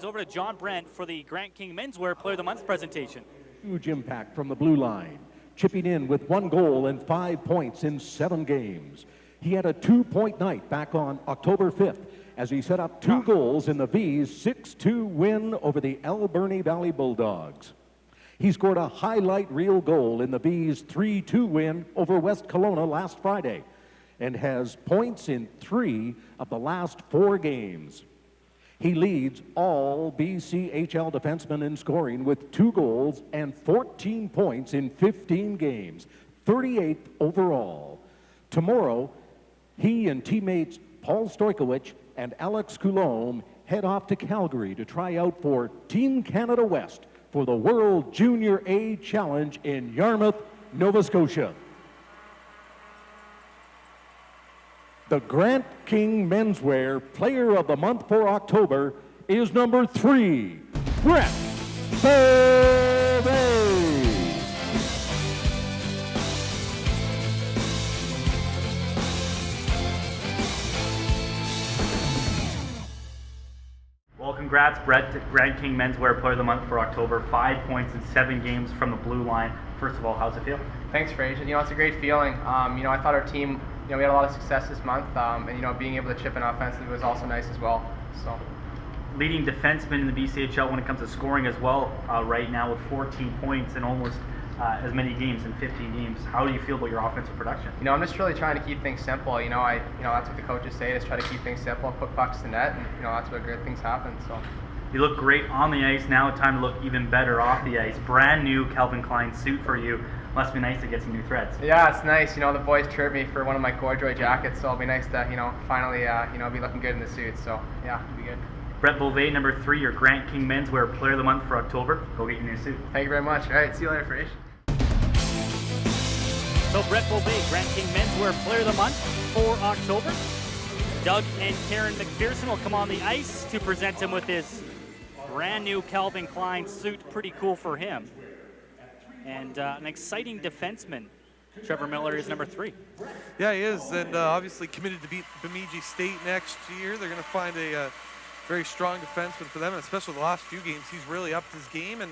things over to John Brent for the Grant King Menswear Player of the Month presentation. Huge impact from the blue line, chipping in with 1 goal and 5 points in 7 games. He had a 2-point night back on October 5th as he set up 2 goals in the Vees' 6-2 win over the Alberni Valley Bulldogs. He scored a highlight reel goal in the Vees' 3-2 win over West Kelowna last Friday and has points in 3 of the last 4 games. He leads all BCHL defensemen in scoring with 2 goals and 14 points in 15 games, 38th overall. Tomorrow, he and teammates Paul Stojkovic and Alex Coulombe head off to Calgary to try out for Team Canada West for the World Junior A Challenge in Yarmouth, Nova Scotia. The Grant King Menswear Player of the Month for October is number 3, Brett Vees. Well, congrats, Brett. Grant King Menswear Player of the Month for October. 5 points in 7 games from the blue line. First of all, how's it feel? Thanks, Fraser. It's a great feeling. I thought our team, we had a lot of success this month, and being able to chip in offensively was also nice as well. So, leading defenseman in the BCHL when it comes to scoring as well right now with 14 points in almost as many games in 15 games. How do you feel about your offensive production? I'm just really trying to keep things simple. That's what the coaches say, is try to keep things simple, put pucks to net, and that's where great things happen. So. You look great on the ice. Now time to look even better off the ice. Brand new Calvin Klein suit for you. Must be nice to get some new threads. Yeah, it's nice. The boys chirped me for one of my corduroy jackets, so it'll be nice to, finally, be looking good in the suit. So, yeah, it'll be good. Brett Beauvais, number 3, your Grant King Menswear Player of the Month for October. Go get your new suit. Thank you very much. All right, see you later, Fraser. So Brett Beauvais, Grant King Menswear Player of the Month for October. Doug and Karen McPherson will come on the ice to present him with his brand new Calvin Klein suit. Pretty cool for him. And an exciting defenseman. Trevor Miller is number 3. Yeah, he is, and obviously committed to beat Bemidji State next year. They're going to find a very strong defenseman for them, and especially the last few games, he's really upped his game and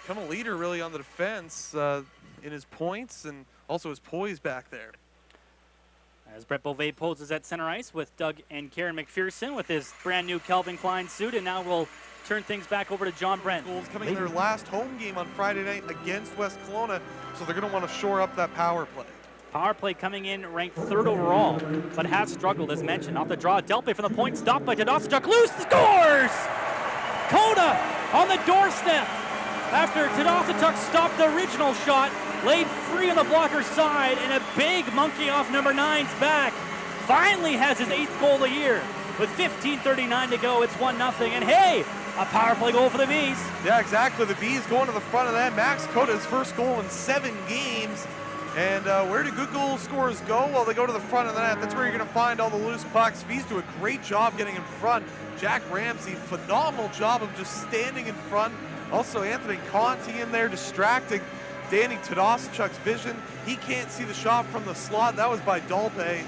become a leader really on the defense in his points and also his poise back there. As Brett Beauvais poses at center ice with Doug and Karen McPherson with his brand new Calvin Klein suit, and now we'll turn things back over to John Brent. Goals coming in their last home game on Friday night against West Kelowna, so they're going to want to shore up that power play. Power play coming in ranked 3rd overall, but has struggled as mentioned. Off the draw, Delpe from the point, stopped by Tadosachuk, loose, scores! Coda on the doorstep after Tadosachuk stopped the original shot, laid free on the blocker side, and a big monkey off number 9's back. Finally has his 8th goal of the year. With 15:39 to go, it's 1-0, and hey, a power play goal for the Vees. Yeah, exactly. The Vees going to the front of that. Max Coda's first goal in 7 games. And where do good goal scorers go? Well, they go to the front of the net. That's where you're going to find all the loose pucks. Vees do a great job getting in front. Jack Ramsey, phenomenal job of just standing in front. Also, Anthony Conti in there distracting Danny Tadosachuk's vision. He can't see the shot from the slot. That was by Dalpe.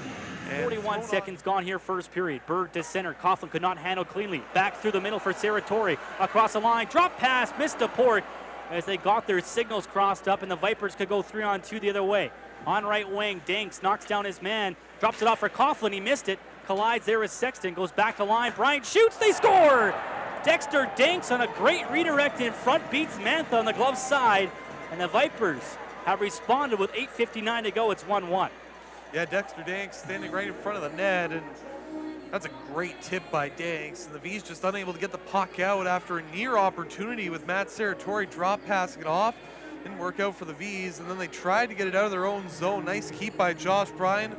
41 seconds gone here, first period. Berg to center. Coughlin could not handle cleanly. Back through the middle for Serratori. Across the line. Drop pass. Missed a port as they got their signals crossed up, and the Vipers could go 3-on-2 the other way. On right wing, Dinks knocks down his man. Drops it off for Coughlin. He missed it. Collides there with Sexton. Goes back to line. Bryant shoots. They score! Dexter Dinks on a great redirect in front. Beats Mantha on the glove side. And the Vipers have responded with 8:59 to go. It's 1-1. Yeah, Dexter Danks standing right in front of the net, and that's a great tip by Danks. And the Vees just unable to get the puck out after a near opportunity with Matt Serratori drop passing it off. Didn't work out for the Vees, and then they tried to get it out of their own zone. Nice keep by Josh Bryan.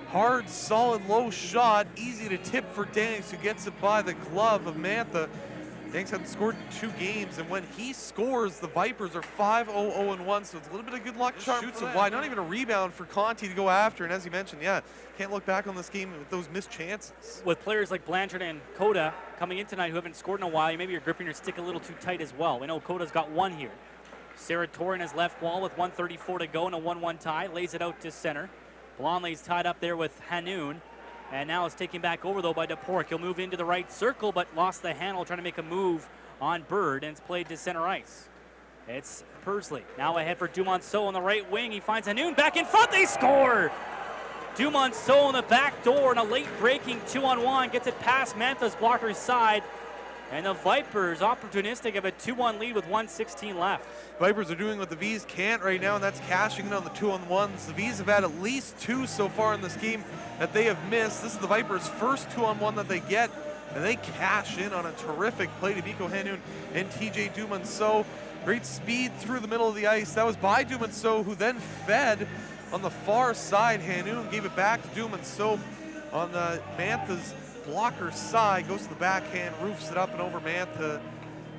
Hard, solid, low shot, easy to tip for Danks, who gets it by the glove of Mantha. Danks hadn't scored in 2 games, and when he scores, the Vipers are 5-0-0-1, so it's a little bit of good luck. Shoots it wide, not even a rebound for Conti to go after, and as you mentioned, yeah, can't look back on this game with those missed chances. With players like Blanchard and Coda coming in tonight who haven't scored in a while, maybe you're gripping your stick a little too tight as well. We know Coda's got 1 here. Serratori in his left wall with 1:34 to go in a 1-1 tie, lays it out to center. Blonley's tied up there with Hanoun. And now it's taken back over, though, by DePork. He'll move into the right circle, but lost the handle trying to make a move on Bird, and it's played to center ice. It's Pursley. Now ahead for Dumonceau on the right wing. He finds Hanoun back in front. They score! Dumonceau on the back door and a late breaking 2-on-1. Gets it past Mantha's blocker's side. And the Vipers, opportunistic, have a 2-1 lead with 1:16 left. Vipers are doing what the Vees can't right now, and that's cashing in on the 2-on-1s. The Vees have had at least 2 so far in this game that they have missed. This is the Vipers' first 2-on-1 that they get, and they cash in on a terrific play to Mikko Hanoun and TJ Dumonceau. Great speed through the middle of the ice. That was by Dumonceau, who then fed on the far side. Hanoun gave it back to Dumonceau on the Mantha's blocker side, goes to the backhand, roofs it up and over Mantha.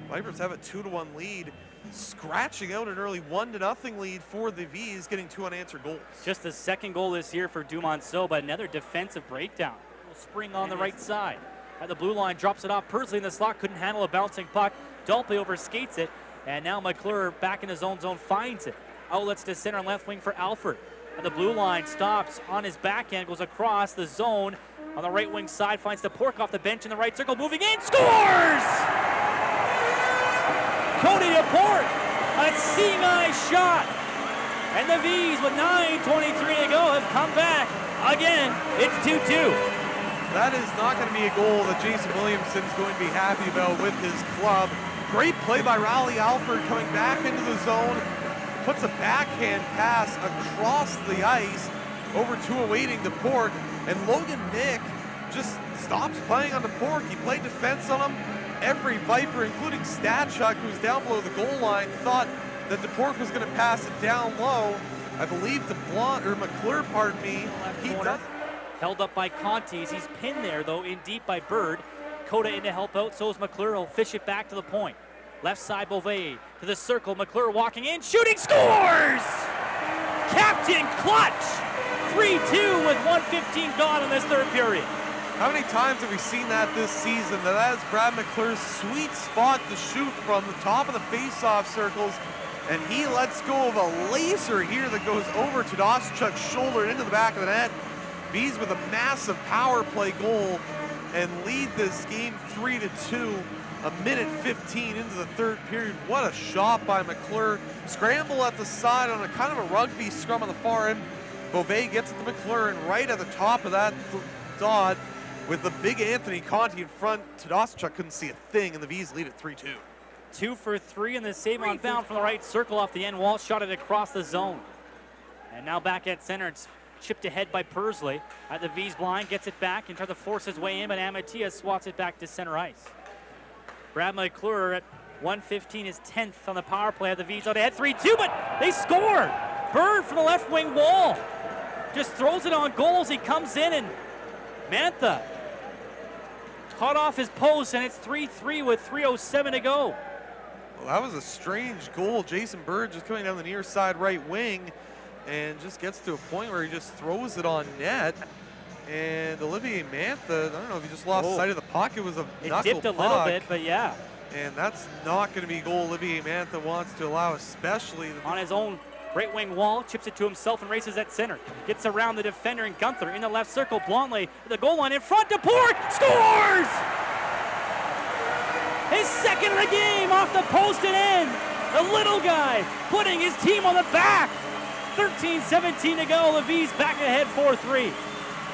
Vipers have a 2-1 lead, scratching out an early 1-0 lead for the Vees, getting 2 unanswered goals. Just the second goal this year for Dumonceau, but another defensive breakdown. Spring on the right side. At the blue line, drops it off. Pursley in the slot, couldn't handle a bouncing puck. Dolpe overskates it, and now McClure back in his own zone finds it. Outlets to center and left wing for Alford. At the blue line, stops on his backhand, goes across the zone. On the right wing side, finds DePork off the bench in the right circle, moving in, scores! Cody DePork, a seeing eye shot. And the Vees, with 9:23 to go, have come back again. It's 2-2. That is not going to be a goal that Jason Williamson is going to be happy about with his club. Great play by Riley Alford coming back into the zone. Puts a backhand pass across the ice over to awaiting DePork. And Logan Nick just stops playing on DePork. He played defense on him. Every Viper, including Statchuk, who's down below the goal line, thought that DePork was going to pass it down low. I believe McClure, pardon me. He does. Held up by Contes. He's pinned there, though, in deep by Bird. Coda in to help out. So is McClure. He'll fish it back to the point. Left side, Beauvais to the circle. McClure walking in, shooting, scores! Captain Clutch! 3-2 with 1:15 gone in this third period. How many times have we seen that this season? That is Brad McClure's sweet spot to shoot from the top of the face-off circles, and he lets go of a laser here that goes over to Doschuk's shoulder and into the back of the net. Vees with a massive power play goal and lead this game 3-2. A minute 15 into the third period. What a shot by McClure. Scramble at the side on a kind of a rugby scrum on the far end. Beauvais gets it to McClure, and right at the top of that dot with the big Anthony Conti in front, Tadashchuk couldn't see a thing, and the Vees lead at 3-2. 2 for 3 in the save on foul from the right circle off the end wall. Shot it across the zone. And now back at center. It's chipped ahead by Pursley. At the Vees blind, gets it back and tries to force his way in, but Amatia swats it back to center ice. Brad McClure at 1:15 is 10th on the power play of the Vees out ahead 3-2, but they score. Bird from the left wing wall just throws it on goals. He comes in, and Mantha caught off his post, and it's 3-3 with 3:07 to go. Well, that was a strange goal. Jason Bird just coming down the near side right wing and just gets to a point where he just throws it on net. And Olivier Mantha, I don't know if he just lost sight of the puck. It was a knuckle It dipped a little bit, but yeah. And that's not going to be a goal Olivier Mantha wants to allow, especially on his own right wing wall, chips it to himself and races at center. Gets around the defender and Gunther in the left circle. Blondelay at the goal line in front. DePork scores! His second of the game off the post and in. The little guy putting his team on the back. 13-17 to go. The Vees back ahead 4-3.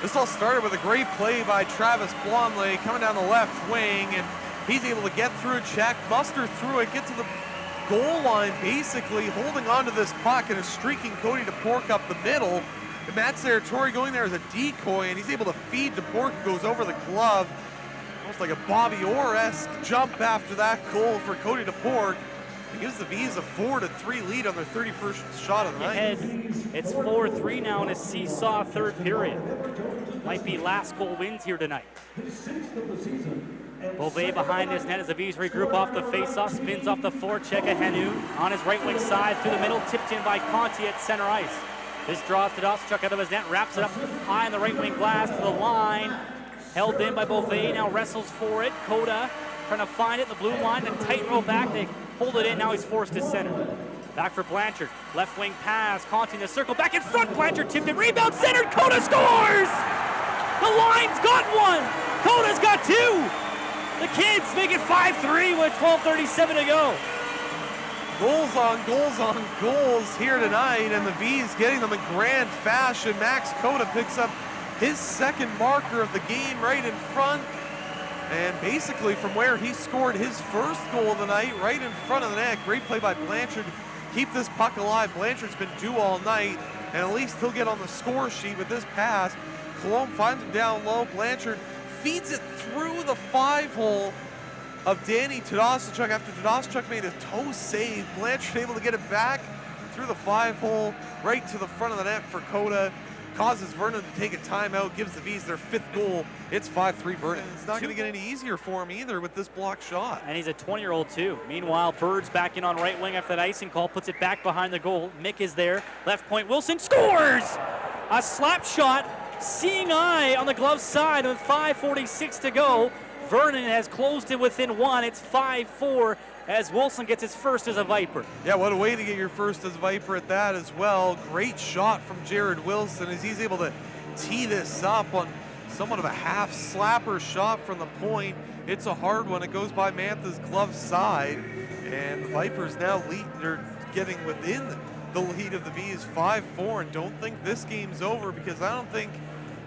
This all started with a great play by Travis Blondelay coming down the left wing, and he's able to get through a check, muster through it, get to the goal line, basically holding on to this puck and is streaking Cody DePork up the middle. And Matt Saratori going there as a decoy, and he's able to feed DePork, who goes over the glove. Almost like a Bobby Orr-esque jump after that goal for Cody DePork. It gives the Vees a 4-3 lead on their 31st shot of the night. It's 4-3 now in a seesaw third period. Might be last goal wins here tonight. Beauvais behind his net as the Vees regroup off the faceoff, spins off the forecheck of Hanoun on his right wing side through the middle, tipped in by Conti at center ice. This draws Tadashchuk out of his net, wraps it up high in the right wing glass to the line. Held in by Beauvais, now wrestles for it. Coda trying to find it, the blue line, and tight roll back. They hold it in, now he's forced to center. Back for Blanchard, left wing pass, Conti in the circle, back in front, Blanchard tipped it, rebound centered, Coda scores! The line's got one. Koda's got two. The kids make it 5-3 with 12:37 to go. Goals on goals on goals here tonight, and the Vees getting them in grand fashion. Max Koda picks up his second marker of the game right in front. And basically from where he scored his first goal of the night, right in front of the net. Great play by Blanchard. Keep this puck alive. Blanchard's been due all night, and at least he'll get on the score sheet with this pass. Cologne finds him down low. Blanchard feeds it through the 5-hole of Danny Tadasachuk after Tadasachuk made a toe save. Blanchard able to get it back through the 5-hole right to the front of the net for Koda. Causes Vernon to take a timeout, gives the Vees their 5th goal. It's 5-3 Vernon. It's not going to get any easier for him either with this block shot. And he's a 20-year-old too. Meanwhile, Bird's back in on right wing after that icing call, puts it back behind the goal. Mick is there, left point, Wilson scores! A slap shot, seeing eye on the glove side with 5:46 to go. Vernon has closed it within one. It's 5-4 as Wilson gets his first as a Viper. Yeah, what a way to get your first as Viper at that as well. Great shot from Jared Wilson as he's able to tee this up on somewhat of a half slapper shot from the point. It's a hard one. It goes by Mantha's glove side, and the Vipers now they're getting within the lead of the Vees 5-4, and don't think this game's over, because I don't think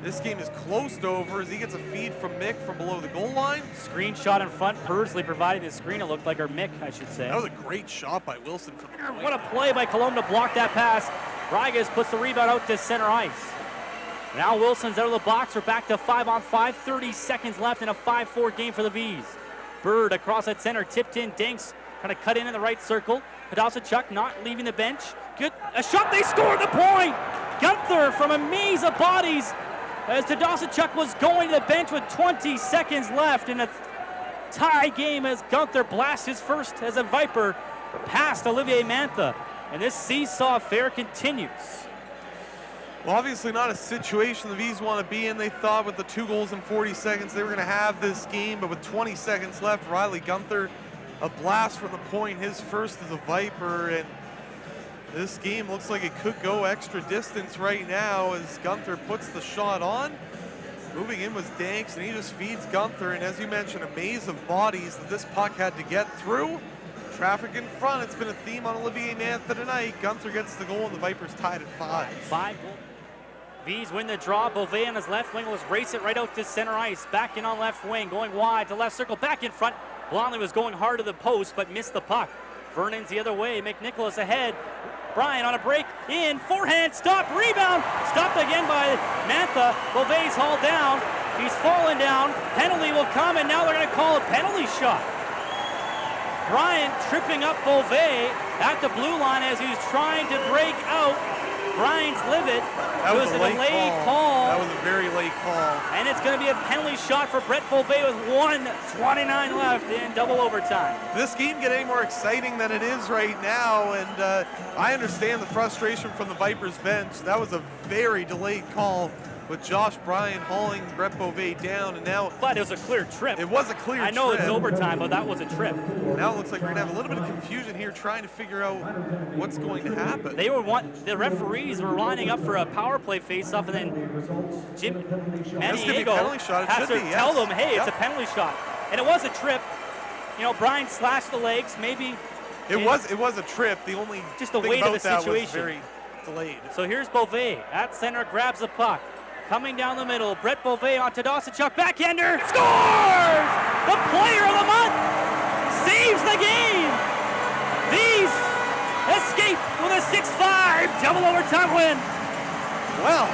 this game is close to over as he gets a feed from Mick from below the goal line. Screen shot in front, Pursley providing the screen, it looked like, or Mick, I should say. That was a great shot by Wilson from the point. What a play by Cologne to block that pass. Bragas puts the rebound out to center ice. Now Wilson's out of the box. We're back to 5-on-5, 30 seconds left in a 5-4 game for the Vees. Bird across at center, tipped in, Dinks trying to cut in the right circle. Tadasachuk not leaving the bench. Good, a shot, they scored the point! Gunther from a maze of bodies as Tadasachuk was going to the bench with 20 seconds left in a tie game as Gunther blasts his first as a Viper past Olivier Mantha. And this seesaw affair continues. Well, obviously not a situation the Vees want to be in. They thought with the 2 goals in 40 seconds they were going to have this game, but with 20 seconds left, Riley Gunther, a blast from the point, his first as a Viper, and this game looks like it could go extra distance right now as Gunther puts the shot on. Moving in was Danks, and he just feeds Gunther, and as you mentioned, a maze of bodies that this puck had to get through. Traffic in front, it's been a theme on Olivier Mantha tonight. Gunther gets the goal, and the Vipers tied at 5. 5 goals. Vees win the draw. Beauvais on his left wing will race it right out to center ice. Back in on left wing, going wide to left circle, back in front. Blondley was going hard to the post, but missed the puck. Vernon's the other way. McNicholas ahead. Bryan on a break, in, forehand, stop, rebound, stopped again by Mantha. Beauvais hauled down, he's fallen down, penalty will come, and now they're going to call a penalty shot. Bryan tripping up Beauvais at the blue line as he's trying to break out. Bryan's livid. That was a delayed call. That was a very late call. And it's going to be a penalty shot for Brett Beauvais with 1:29 left in double overtime. This game get any more exciting than it is right now, and I understand the frustration from the Vipers bench. That was a very delayed call with Josh Bryan hauling Brett Beauvais down, and now... But it was a clear trip. It was a clear trip. I know it's overtime, but that was a trip. Now it looks like we're going to have a little bit of confusion here trying to figure out what's going to happen. The referees were lining up for a power play face-off, and then Manny Diego has to tell them, hey, it's a penalty shot. And it was a trip. You know, Bryan slashed the legs, maybe. It was a trip. The only just the thing weight about of the that situation. was very delayed. So here's Beauvais at center, grabs the puck. Coming down the middle, Brett Beauvais on Tadasachuk, backhander, scores! The player of the month saves the game! Vees escape with a 6-5 double overtime win. Well,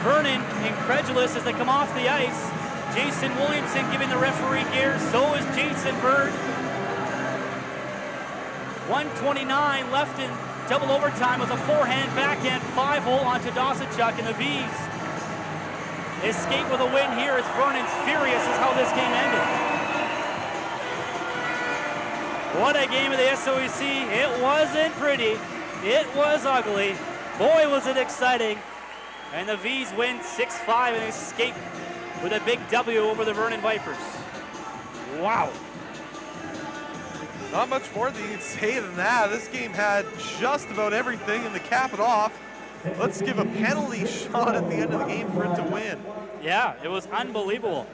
Vernon incredulous as they come off the ice. Jason Williamson giving the referee gear, so is Jason Bird. 1:29 left in double overtime with a forehand backhand 5-hole on Tadasachuk, and the Vees escape with a win here as Vernon's furious as how this game ended. What a game of the SOEC. It wasn't pretty. It was ugly. Boy, was it exciting. And the Vees win 6-5 and escape with a big W over the Vernon Vipers. Wow. Not much more that you can say than that. This game had just about everything, and to cap it off, let's give a penalty shot at the end of the game for it to win. Yeah, it was unbelievable.